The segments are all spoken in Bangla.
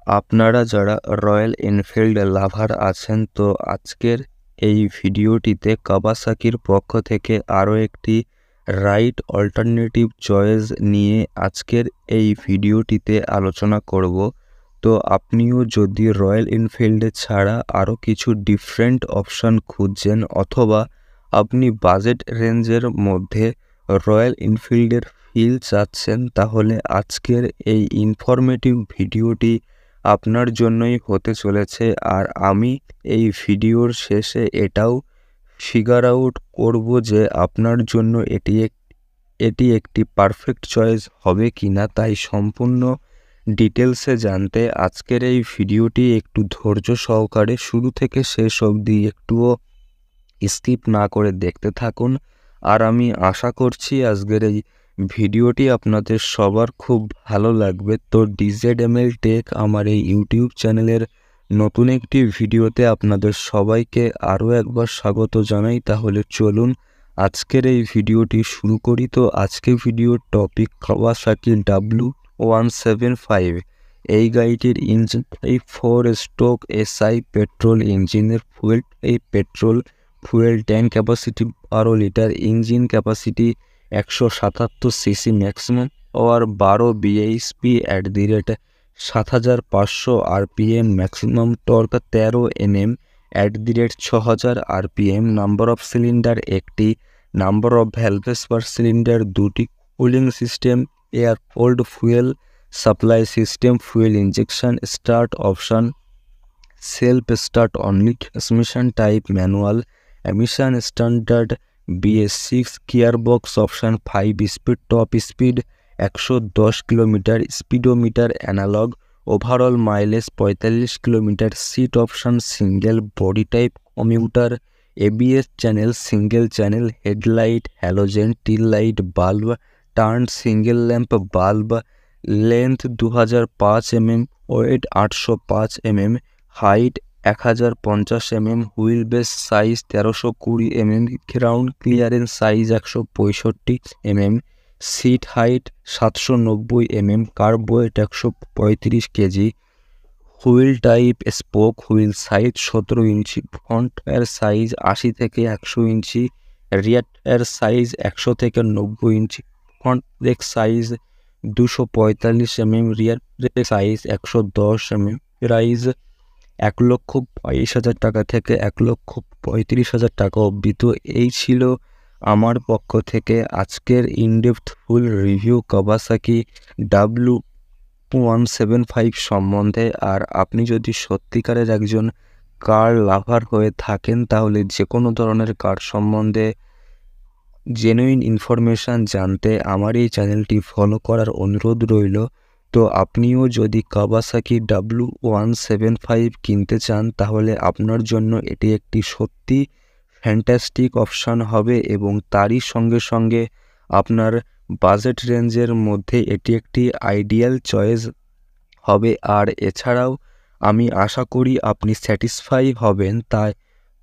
আপনারা যারা রয়্যাল এনফিল্ড লাভার আছেন, তো আজকের এই ভিডিওটিতে কাওয়াসাকির পক্ষ থেকে আরও একটি রাইড অল্টারনেটিভ চয়েস নিয়ে আজকের এই ভিডিওটিতে আলোচনা করব। তো আপনিও যদি রয়্যাল এনফিল্ডে ছাড়া আরও কিছু ডিফারেন্ট অপশান খুঁজছেন, অথবা আপনি বাজেট রেঞ্জের মধ্যে রয়্যাল এনফিল্ডের ফিল চাচ্ছেন, তাহলে আজকের এই ইনফরমেটিভ ভিডিওটি আপনার জন্যই হতে চলেছে। আর আমি এই ভিডিওর শেষে এটাও ফিগার আউট করব যে আপনার জন্য এটি একটি পারফেক্ট চয়েস হবে কিনা। তাই সম্পূর্ণ ডিটেলসে জানতে আজকের এই ভিডিওটি একটু ধৈর্য সহকারে শুরু থেকে শেষ অবধি একটুও স্কিপ না করে দেখতে থাকুন। আর আমি আশা করছি আজকের এই ভিডিওটি আপনাদের সবার খুব ভালো লাগবে। তো DZML টেক আমার এই ইউটিউব চ্যানেলের নতুন একটি ভিডিওতে আপনাদের সবাইকে আরও একবার স্বাগত জানাই। তাহলে চলুন আজকের এই ভিডিওটি শুরু করি। তো আজকে ভিডিওর টপিক কাওয়াসাকি W175। এই গাড়িটির ইঞ্জিন এই 4 স্ট্রোক SI পেট্রোল ইঞ্জিনের petrol fuel tank capacity 12 litre, engine capacity 177 CC, maximum power 12 bhp @7500 RPM, maximum torque 13 Nm @6000 RPM, number of cylinder একটি, number of valves per cylinder দুটি, cooling system air cooled fuel supply system, fuel injection, start option self start only, transmission type manual, emission standard BS6, gearbox option 5 speed, top speed 110 kilometre, speedometer analogue, overall mileage 45 kilometre, seat option single, body type commuter, ABS channel single channel, headlight halogen, tail light bulb, turn single lamp bulb, length 2005 mm, weight 805 mm, height 1050 mm, wheel base size 1320 mm, ground clearance size 165 mm, seat height 790 mm, kerb weight 135 KG, wheel type spoke wheel, size 17 inch, front tyre size 80 থেকে 100 ইঞ্চি, রিয়ার টায়ার সাইজ 100 থেকে 90 ইঞ্চি, ফ্রন্ট ব্রেক সাইজ 245 mm, রিয়ার ব্রেক সাইজ 110 mm, প্রাইস 1,22,000 টাকা থেকে 1,35,000 টাকা অবধি। তো এই ছিল আমার পক্ষ থেকে আজকের ইনডেপথ ফুল রিভিউ কাওয়াসাকি W175 সম্বন্ধে। আর আপনি যদি সত্যিকারের একজন কার লাভার হয়ে থাকেন, তাহলে যে কোনো ধরনের কার সম্বন্ধে জেনুইন ইনফরমেশান জানতে আমার এই চ্যানেলটি ফলো করার অনুরোধ রইল। তো আপনিও যদি কাওয়াসাকি W175 কিনতে চান, তাহলে আপনার জন্য এটি একটি সত্যি ফ্যান্টাস্টিক অপশান হবে, এবং তারই সঙ্গে সঙ্গে আপনার বাজেট রেঞ্জের মধ্যে এটি একটি আইডিয়াল চয়েস হবে। আর এছাড়াও আমি আশা করি আপনি স্যাটিসফাই হবেন।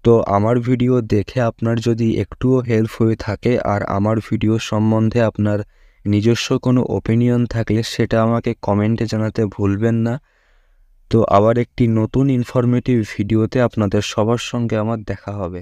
তো আমার ভিডিও দেখে আপনার যদি একটুও হেল্প হয়ে থাকে, আর আমার ভিডিও সম্বন্ধে আপনার নিজস্ব কোনো ওপিনিয়ন থাকলে সেটা আমাকে কমেন্টে জানাতে ভুলবেন না। তো আবার একটি নতুন ইনফরমেটিভ ভিডিওতে আপনাদের সবার সঙ্গে আমার দেখা হবে।